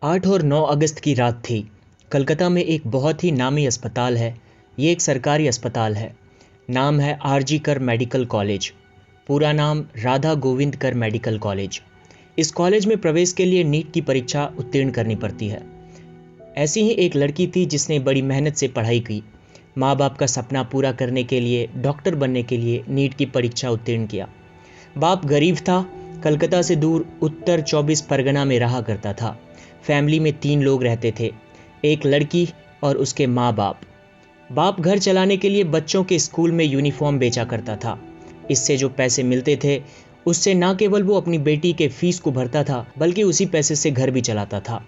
8 और 9 अगस्त की रात थी। कलकत्ता में एक बहुत ही नामी अस्पताल है। ये एक सरकारी अस्पताल है। नाम है आरजी कर मेडिकल कॉलेज। पूरा नाम राधा गोविंद कर मेडिकल कॉलेज। इस कॉलेज में प्रवेश के लिए नीट की परीक्षा उत्तीर्ण करनी पड़ती है। ऐसी ही एक लड़की थी जिसने बड़ी मेहनत से पढ़ाई की। माँ बाप का सपना पूरा करने के लिए, डॉक्टर बनने के लिए नीट की परीक्षा उत्तीर्ण किया। बाप गरीब था, कलकत्ता से दूर उत्तर 24 परगना में रहा करता था। फैमिली में 3 लोग रहते थे, एक लड़की और उसके माँ बाप। बाप घर चलाने के लिए बच्चों के स्कूल में यूनिफॉर्म बेचा करता था। इससे जो पैसे मिलते थे उससे ना केवल वो अपनी बेटी के फीस को भरता था, बल्कि उसी पैसे से घर भी चलाता था।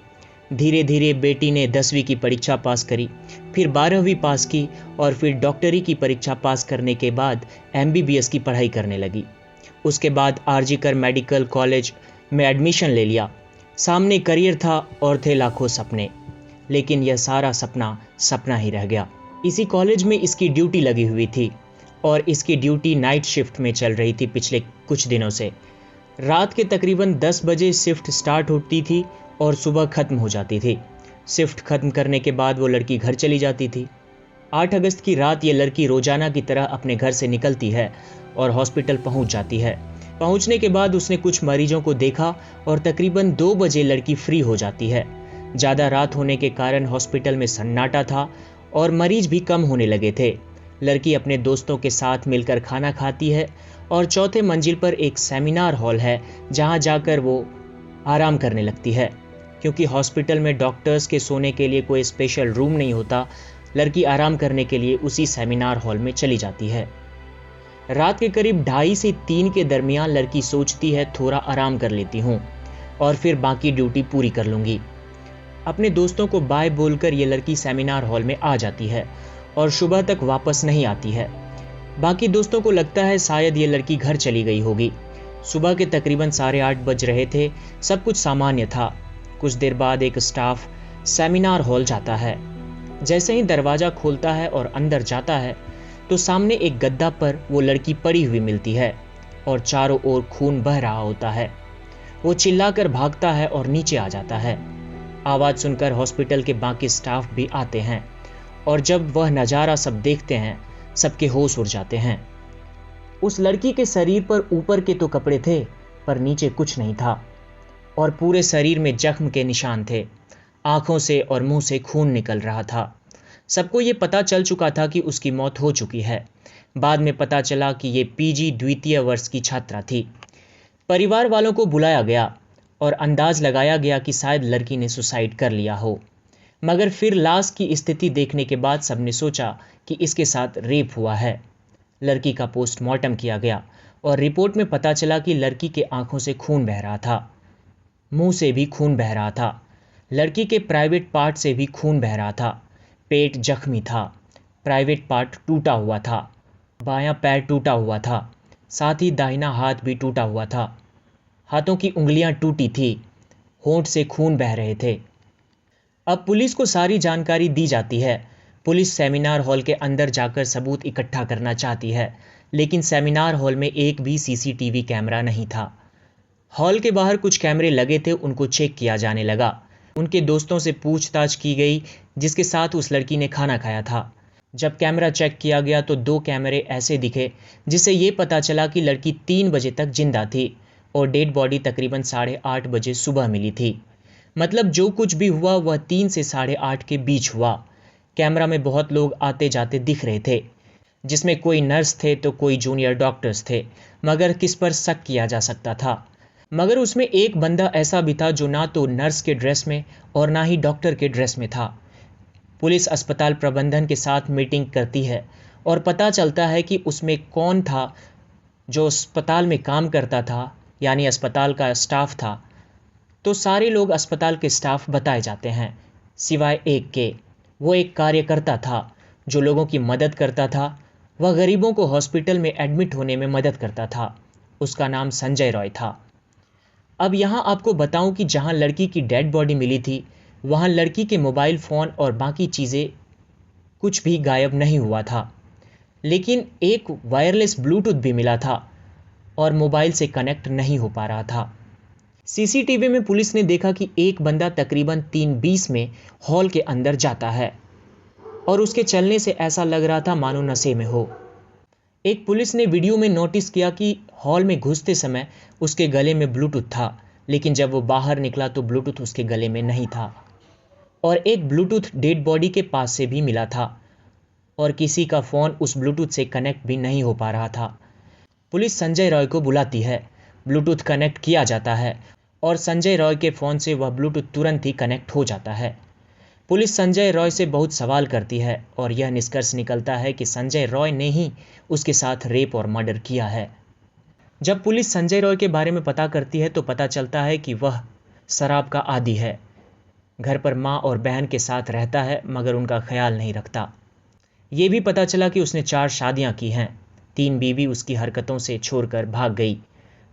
धीरे धीरे बेटी ने 10वीं की परीक्षा पास करी, फिर 12वीं पास की और फिर डॉक्टरी की परीक्षा पास करने के बाद MBBS की पढ़ाई करने लगी। उसके बाद आरजी कर मेडिकल कॉलेज में एडमिशन ले लिया। सामने करियर था और थे लाखों सपने, लेकिन यह सारा सपना सपना ही रह गया। इसी कॉलेज में इसकी ड्यूटी लगी हुई थी और इसकी ड्यूटी नाइट शिफ्ट में चल रही थी पिछले कुछ दिनों से। रात के तकरीबन 10 बजे शिफ्ट स्टार्ट होती थी और सुबह खत्म हो जाती थी। शिफ्ट खत्म करने के बाद वो लड़की घर चली जाती थी। 8 अगस्त की रात ये लड़की रोजाना की तरह अपने घर से निकलती है और हॉस्पिटल पहुंच जाती है। पहुंचने के बाद उसने कुछ मरीजों को देखा और तकरीबन 2 बजे लड़की फ्री हो जाती है। ज़्यादा रात होने के कारण हॉस्पिटल में सन्नाटा था और मरीज भी कम होने लगे थे। लड़की अपने दोस्तों के साथ मिलकर खाना खाती है और चौथे मंजिल पर एक सेमिनार हॉल है जहां जाकर वो आराम करने लगती है। क्योंकि हॉस्पिटल में डॉक्टर्स के सोने के लिए कोई स्पेशल रूम नहीं होता, लड़की आराम करने के लिए उसी सेमिनार हॉल में चली जाती है। रात के करीब 2:30 से 3 के दरमियान लड़की सोचती है थोड़ा आराम कर लेती हूँ और फिर बाकी ड्यूटी पूरी कर लूँगी। अपने दोस्तों को बाय बोलकर ये लड़की सेमिनार हॉल में आ जाती है और सुबह तक वापस नहीं आती है। बाकी दोस्तों को लगता है शायद ये लड़की घर चली गई होगी। सुबह के तकरीबन 8:30 बज रहे थे, सब कुछ सामान्य था। कुछ देर बाद एक स्टाफ सेमिनार हॉल जाता है। जैसे ही दरवाज़ा खोलता है और अंदर जाता है तो सामने एक गद्दा पर वो लड़की पड़ी हुई मिलती है और चारों ओर खून बह रहा होता है। वो चिल्लाकर भागता है और नीचे आ जाता है। आवाज़ सुनकर हॉस्पिटल के बाकी स्टाफ भी आते हैं और जब वह नज़ारा सब देखते हैं, सबके होश उड़ जाते हैं। उस लड़की के शरीर पर ऊपर के तो कपड़े थे पर नीचे कुछ नहीं था और पूरे शरीर में जख्म के निशान थे। आंखों से और मुंह से खून निकल रहा था। सबको ये पता चल चुका था कि उसकी मौत हो चुकी है। बाद में पता चला कि ये PG द्वितीय वर्ष की छात्रा थी। परिवार वालों को बुलाया गया और अंदाज लगाया गया कि शायद लड़की ने सुसाइड कर लिया हो, मगर फिर लाश की स्थिति देखने के बाद सबने सोचा कि इसके साथ रेप हुआ है। लड़की का पोस्टमार्टम किया गया और रिपोर्ट में पता चला कि लड़की के आंखों से खून बह रहा था, मुंह से भी खून बह रहा था, लड़की के प्राइवेट पार्ट से भी खून बह रहा था। पेट जख्मी था, प्राइवेट पार्ट टूटा हुआ था, बायां पैर टूटा हुआ था, साथ ही दाहिना हाथ भी टूटा हुआ था। हाथों की उंगलियां टूटी थी, होंठ से खून बह रहे थे। अब पुलिस को सारी जानकारी दी जाती है। पुलिस सेमिनार हॉल के अंदर जाकर सबूत इकट्ठा करना चाहती है, लेकिन सेमिनार हॉल में एक भी CCTV कैमरा नहीं था। हॉल के बाहर कुछ कैमरे लगे थे, उनको चेक किया जाने लगा। उनके दोस्तों से पूछताछ की गई जिसके साथ उस लड़की ने खाना खाया था। जब कैमरा चेक किया गया तो 2 कैमरे ऐसे दिखे जिससे ये पता चला कि लड़की 3 बजे तक जिंदा थी और डेड बॉडी तकरीबन 8:30 बजे सुबह मिली थी। मतलब जो कुछ भी हुआ वह 3 से 8:30 के बीच हुआ। कैमरा में बहुत लोग आते जाते दिख रहे थे, जिसमें कोई नर्स थे तो कोई जूनियर डॉक्टर्स थे, मगर किस पर शक किया जा सकता था। मगर उसमें एक बंदा ऐसा भी था जो ना तो नर्स के ड्रेस में और ना ही डॉक्टर के ड्रेस में था। पुलिस अस्पताल प्रबंधन के साथ मीटिंग करती है और पता चलता है कि उसमें कौन था जो अस्पताल में काम करता था, यानी अस्पताल का स्टाफ था। तो सारे लोग अस्पताल के स्टाफ बताए जाते हैं, सिवाय एक के। वो एक कार्यकर्ता था जो लोगों की मदद करता था। वह गरीबों को हॉस्पिटल में एडमिट होने में मदद करता था। उसका नाम संजय रॉय था। अब यहाँ आपको बताऊं कि जहाँ लड़की की डेड बॉडी मिली थी वहाँ लड़की के मोबाइल फ़ोन और बाकी चीज़ें कुछ भी गायब नहीं हुआ था, लेकिन एक वायरलेस ब्लूटूथ भी मिला था और मोबाइल से कनेक्ट नहीं हो पा रहा था। सीसीटीवी में पुलिस ने देखा कि एक बंदा तकरीबन 3:20 में हॉल के अंदर जाता है और उसके चलने से ऐसा लग रहा था मानो नशे में हो। एक पुलिस ने वीडियो में नोटिस किया कि हॉल में घुसते समय उसके गले में ब्लूटूथ था, लेकिन जब वो बाहर निकला तो ब्लूटूथ उसके गले में नहीं था और एक ब्लूटूथ डेड बॉडी के पास से भी मिला था और किसी का फ़ोन उस ब्लूटूथ से कनेक्ट भी नहीं हो पा रहा था। पुलिस संजय रॉय को बुलाती है, ब्लूटूथ कनेक्ट किया जाता है और संजय रॉय के फ़ोन से वह ब्लूटूथ तुरंत ही कनेक्ट हो जाता है। पुलिस संजय रॉय से बहुत सवाल करती है और यह निष्कर्ष निकलता है कि संजय रॉय ने ही उसके साथ रेप और मर्डर किया है। जब पुलिस संजय रॉय के बारे में पता करती है तो पता चलता है कि वह शराब का आदी है, घर पर माँ और बहन के साथ रहता है मगर उनका ख्याल नहीं रखता। ये भी पता चला कि उसने 4 शादियाँ की हैं, 3 बीवी उसकी हरकतों से छोड़कर भाग गई,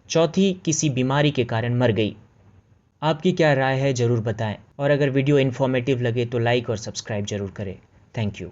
चौथी किसी बीमारी के कारण मर गई। आपकी क्या राय है ज़रूर बताएं और अगर वीडियो इन्फॉर्मेटिव लगे तो लाइक और सब्सक्राइब ज़रूर करें। Thank you.